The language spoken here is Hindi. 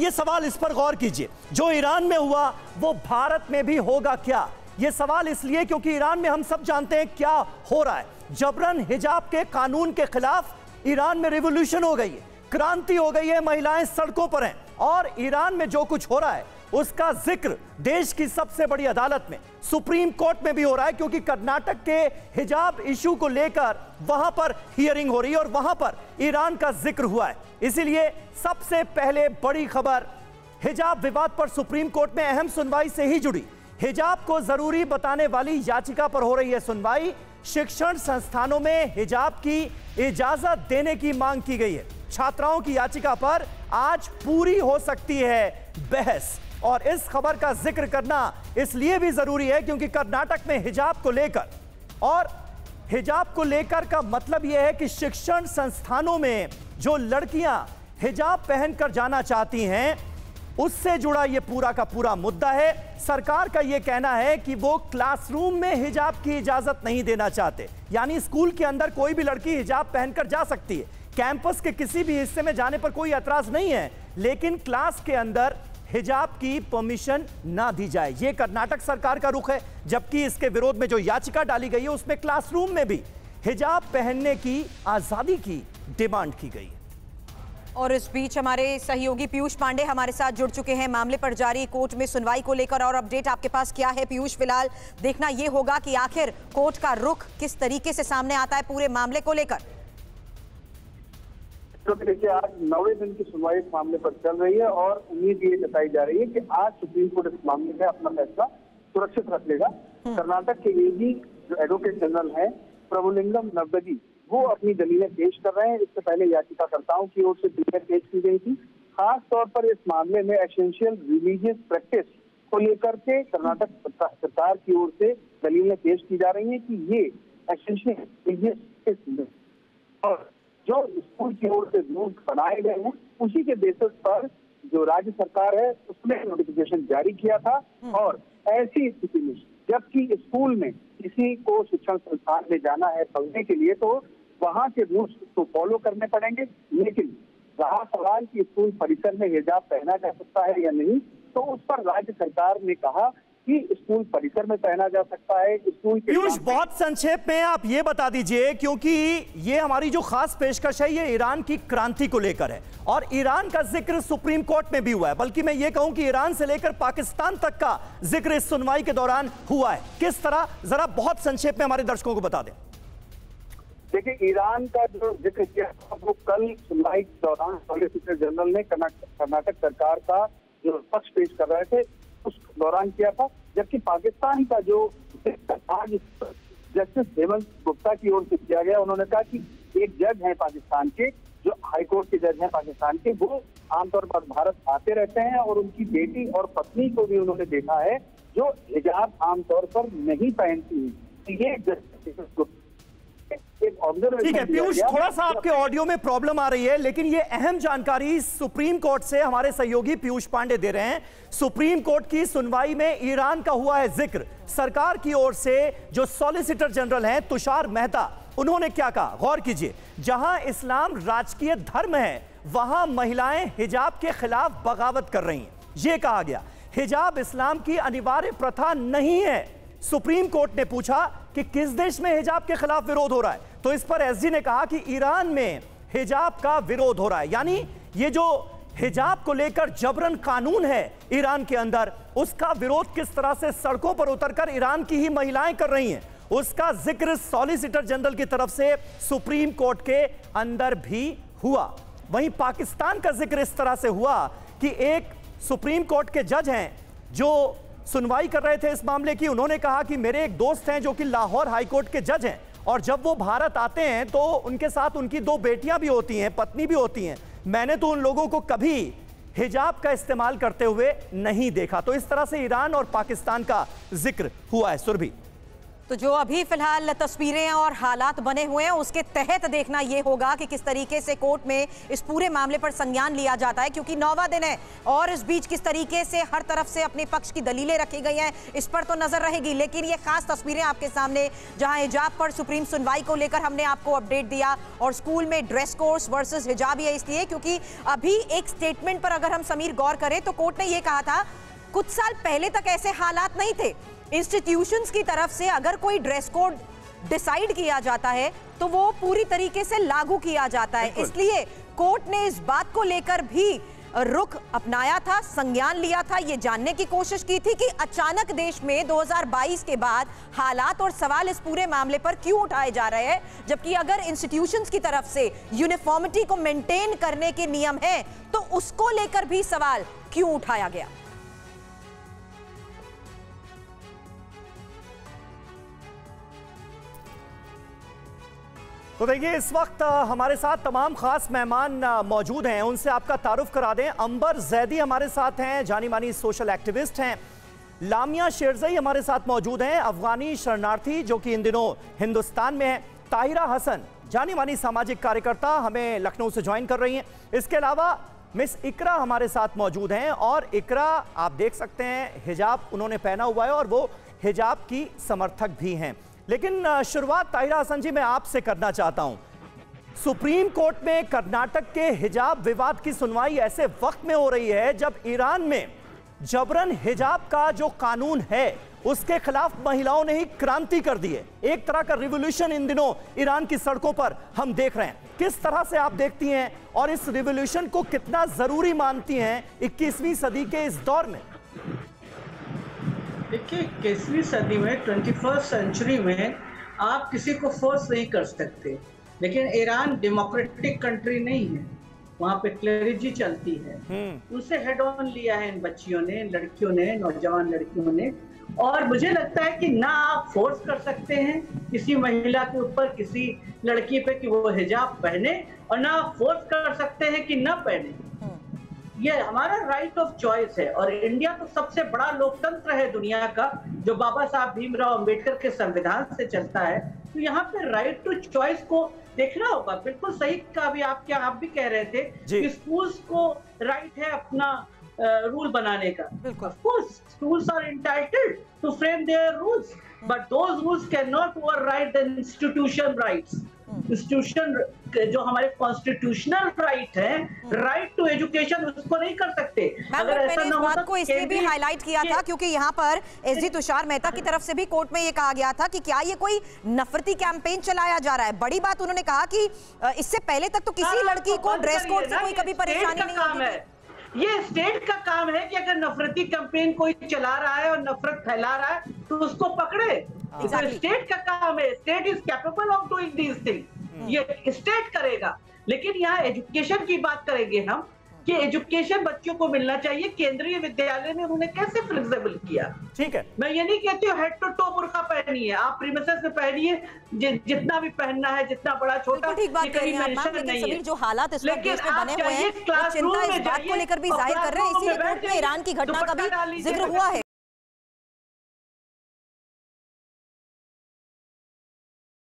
ये सवाल, इस पर गौर कीजिए, जो ईरान में हुआ वो भारत में भी होगा क्या? ये सवाल इसलिए क्योंकि ईरान में हम सब जानते हैं क्या हो रहा है। जबरन हिजाब के कानून के खिलाफ ईरान में रिवॉल्यूशन हो गई है, क्रांति हो गई है, महिलाएं सड़कों पर हैं। और ईरान में जो कुछ हो रहा है उसका जिक्र देश की सबसे बड़ी अदालत में, सुप्रीम कोर्ट में भी हो रहा है, क्योंकि कर्नाटक के हिजाब इशू को लेकर वहां पर हियरिंग हो रही है और वहां पर ईरान का जिक्र हुआ है। इसीलिए सबसे पहले बड़ी खबर हिजाब विवाद पर सुप्रीम कोर्ट में अहम सुनवाई से ही जुड़ी। हिजाब को जरूरी बताने वाली याचिका पर हो रही है सुनवाई। शिक्षण संस्थानों में हिजाब की इजाजत देने की मांग की गई है। छात्राओं की याचिका पर आज पूरी हो सकती है बहस, और इस खबर का जिक्र करना इसलिए भी जरूरी है क्योंकि कर्नाटक में हिजाब को लेकर, और हिजाब को लेकर का मतलब यह है कि शिक्षण संस्थानों में जो लड़कियां हिजाब पहनकर जाना चाहती हैं उससे जुड़ा यह पूरा का पूरा मुद्दा है। सरकार का यह कहना है कि वो क्लासरूम में हिजाब की इजाजत नहीं देना चाहते, यानी स्कूल के अंदर कोई भी लड़की हिजाब पहनकर जा सकती है, कैंपस के किसी भी हिस्से में जाने पर कोई एतराज नहीं है, लेकिन क्लास के अंदर हिजाब की परमिशन ना दी जाए। यह कर्नाटक सरकार का रुख है, जबकि इसके विरोध में जो याचिका डाली गई है उसमें क्लासरूम में भी हिजाब पहनने की आजादी की डिमांड की गई है। और इस बीच हमारे सहयोगी पीयूष पांडे हमारे साथ जुड़ चुके हैं मामले पर जारी कोर्ट में सुनवाई को लेकर। और अपडेट आपके पास क्या है पीयूष? फिलहाल देखना यह होगा कि आखिर कोर्ट का रुख किस तरीके से सामने आता है पूरे मामले को लेकर। तो देखिए, आज 9वें दिन की सुनवाई इस मामले पर चल रही है और उम्मीद ये जताई जा रही है कि आज सुप्रीम कोर्ट इस मामले में अपना फैसला सुरक्षित रख लेगा। कर्नाटक के एजी जो एडवोकेट जनरल है प्रभुलिंगम नवदगी, वो अपनी दलीलें पेश कर रहे हैं। इससे पहले याचिकाकर्ताओं की ओर से दलीलें पेश की गई थी। खास तौर पर इस मामले में एसेंशियल रिलीजियस प्रैक्टिस को लेकर के कर्नाटक सरकार की ओर से दलीलें पेश की जा रही है कि ये एसेंशियल रिलीजियस और जो स्कूल की ओर से रूल्स बनाए गए हैं उसी के बेसिस पर जो राज्य सरकार है उसने नोटिफिकेशन जारी किया था। और ऐसी स्थिति में जबकि स्कूल में किसी को शिक्षण संस्थान में जाना है पढ़ने के लिए तो वहां के रूल्स तो फॉलो करने पड़ेंगे, लेकिन रहा सवाल कि स्कूल परिसर में हिजाब पहना जा सकता है या नहीं, तो उस पर राज्य सरकार ने कहा कि स्कूल परिसर में पहना जा सकता है। स्कूल के पीयूष, बहुत संक्षेप में आप ये बता दीजिए, क्योंकि ये हमारी जो खास पेशकश है ये ईरान की क्रांति को लेकर है और ईरान का जिक्र सुप्रीम कोर्ट में भी हुआ है, बल्कि मैं ये कहूं कि ईरान से लेकर पाकिस्तान तक का जिक्र इस सुनवाई के दौरान हुआ है। किस तरह, जरा बहुत संक्षेप में हमारे दर्शकों को बता दें। देखिए, ईरान का जो जिक्र किया वो कल सुनवाई के दौरान सॉलिसिटर जनरल ने कर्नाटक सरकार का जो पक्ष पेश कर रहे थे उस दौरान किया था, जबकि पाकिस्तान का जो आज जस्टिस हेमंत गुप्ता की ओर से किया गया, उन्होंने कहा कि एक जज हैं पाकिस्तान के, जो हाईकोर्ट के जज हैं पाकिस्तान के, वो आमतौर पर भारत आते रहते हैं और उनकी बेटी और पत्नी को भी उन्होंने देखा है जो हिजाब आमतौर पर नहीं पहनती है। ये ठीक है पीयूष, थोड़ा सा आपके ऑडियो में प्रॉब्लम आ रही है, लेकिन ये अहम जानकारी सुप्रीम कोर्ट से हमारे सहयोगी पीयूष पांडे दे रहे हैं। सुप्रीम कोर्ट की सुनवाई में ईरान का हुआ है जिक्र। सरकार की ओर से जो सॉलिसिटर जनरल हैं तुषार मेहता, उन्होंने क्या कहा, गौर कीजिए। जहां इस्लाम राजकीय धर्म है वहां महिलाएं हिजाब के खिलाफ बगावत कर रही हैं, यह कहा गया। हिजाब इस्लाम की अनिवार्य प्रथा नहीं है। सुप्रीम कोर्ट ने पूछा कि किस देश में हिजाब के खिलाफ विरोध हो रहा है, तो इस पर एसजी ने कहा कि ईरान में हिजाब का विरोध हो रहा है। यानी ये जो हिजाब को लेकर जबरन कानून है ईरान के अंदर, उसका विरोध किस तरह से सड़कों पर उतरकर ईरान की ही महिलाएं कर रही हैं, उसका जिक्र सॉलिसिटर जनरल की तरफ से सुप्रीम कोर्ट के अंदर भी हुआ। वहीं पाकिस्तान का जिक्र इस तरह से हुआ कि एक सुप्रीम कोर्ट के जज हैं जो सुनवाई कर रहे थे इस मामले की, उन्होंने कहा कि मेरे एक दोस्त हैं जो कि लाहौर हाईकोर्ट के जज हैं और जब वो भारत आते हैं तो उनके साथ उनकी 2 बेटियां भी होती हैं, पत्नी भी होती हैं, मैंने तो उन लोगों को कभी हिजाब का इस्तेमाल करते हुए नहीं देखा। तो इस तरह से ईरान और पाकिस्तान का जिक्र हुआ है। सुरभि, तो जो अभी फिलहाल तस्वीरें और हालात बने हुए हैं उसके तहत देखना यह होगा कि किस तरीके से कोर्ट में इस पूरे मामले पर संज्ञान लिया जाता है, क्योंकि 9वां दिन है और इस बीच किस तरीके से हर तरफ से अपने पक्ष की दलीलें रखी गई हैं इस पर तो नजर रहेगी। लेकिन ये खास तस्वीरें आपके सामने जहां हिजाब पर सुप्रीम सुनवाई को लेकर हमने आपको अपडेट दिया और स्कूल में ड्रेस कोर्स वर्सेस हिजाब, ये इसलिए क्योंकि अभी एक स्टेटमेंट पर अगर हम समीर गौर करें तो कोर्ट ने यह कहा था कुछ साल पहले तक ऐसे हालात नहीं थे। इंस्टीट्यूशंस की तरफ से अगर कोई ड्रेस कोड डिसाइड किया जाता है तो वो पूरी तरीके से लागू किया जाता है, इसलिए कोर्ट ने इस बात को लेकर भी रुख अपनाया था, संज्ञान लिया था, ये जानने की कोशिश की थी कि अचानक देश में 2022 के बाद हालात और सवाल इस पूरे मामले पर क्यों उठाए जा रहे हैं, जबकि अगर इंस्टीट्यूशंस की तरफ से यूनिफॉर्मिटी को मेंटेन करने के नियम हैं तो उसको लेकर भी सवाल क्यों उठाया गया। तो देखिए इस वक्त हमारे साथ तमाम खास मेहमान मौजूद हैं, उनसे आपका तारुफ करा दें। अंबर जैदी हमारे साथ हैं, जानी मानी सोशल एक्टिविस्ट हैं। लामिया शेरजई हमारे साथ मौजूद हैं, अफगानी शरणार्थी जो कि इन दिनों हिंदुस्तान में है। ताहिरा हसन, जानी मानी सामाजिक कार्यकर्ता, हमें लखनऊ से ज्वाइन कर रही हैं। इसके अलावा मिस इकरा हमारे साथ मौजूद हैं और इकरा आप देख सकते हैं हिजाब उन्होंने पहना हुआ है और वो हिजाब की समर्थक भी हैं। लेकिन शुरुआत ताहिरा हसन जी मैं आपसे करना चाहता हूं। सुप्रीम कोर्ट में कर्नाटक के हिजाब विवाद की सुनवाई ऐसे वक्त में हो रही है जब ईरान में जबरन हिजाब का जो कानून है उसके खिलाफ महिलाओं ने ही क्रांति कर दी है। एक तरह का रिवॉल्यूशन इन दिनों ईरान की सड़कों पर हम देख रहे हैं। किस तरह से आप देखती हैं और इस रिवॉल्यूशन को कितना जरूरी मानती हैं 21वीं सदी के इस दौर में? देखिए 21वीं सदी में 21st सेंचुरी में आप किसी को फोर्स नहीं कर सकते, लेकिन ईरान डेमोक्रेटिक कंट्री नहीं है, वहाँ पे क्लेरिजी चलती है। उनसे हेड ऑन लिया है इन बच्चियों ने, लड़कियों ने, नौजवान लड़कियों ने। और मुझे लगता है कि ना आप फोर्स कर सकते हैं किसी महिला के ऊपर, किसी लड़की पे कि वो हिजाब पहने, और ना आप फोर्स कर सकते हैं कि ना पहने। ये हमारा राइट ऑफ चॉइस है और इंडिया तो सबसे बड़ा लोकतंत्र है दुनिया का, जो बाबा साहब भीमराव अंबेडकर के संविधान से चलता है। तो यहाँ पे राइट टू चॉइस को देखना होगा। बिल्कुल सही का अभी आप भी कह रहे थे कि स्कूल्स को राइट है अपना रूल बनाने का। Of course schools are entitled to frame their rules, but those rules can not override the institution rights. Institution जो हमारे कॉन्स्टिट्यूशनल राइट है, राइट टू एजुकेशन, उसको नहीं कर सकते। अगर ऐसा ना हो तो इसलिए भी हाईलाइट किया था क्योंकि यहाँ पर एसजी तुषार मेहता की तरफ से भी कोर्ट में ये कहा गया था कि क्या ये कोई नफरती कैंपेन चलाया जा रहा है। बड़ी बात उन्होंने कहा कि इससे पहले तक तो किसी लड़की को ड्रेस कोड से कोई कभी परेशानी नहीं होती थी। ये स्टेट का काम है कि अगर नफरती कैंपेन कोई चला रहा है और नफरत फैला रहा है तो उसको पकड़े। तो स्टेट का काम है, state is capable of doing these things, ये स्टेट करेगा। लेकिन यहाँ एजुकेशन की बात करेंगे हम कि एजुकेशन बच्चों को मिलना चाहिए। केंद्रीय विद्यालय में उन्होंने कैसे फ्लेक्सिबल किया। ठीक है, मैं ये नहीं कहती हूँ हेड टू टो बुर्का पहनिए, आप प्रीमिसेस में पहनिए जितना भी पहनना है, जितना बड़ा छोटा। ठीक बात कर रही हैं आप, लेकिन समीर जो हालात इस वक्त देश में बने हुए हैं, चिंता इस बात को लेकर भी जाहिर कर रहे हैं, इसीलिए कोर्ट में ईरान की घटना का भी जिक्र हुआ है।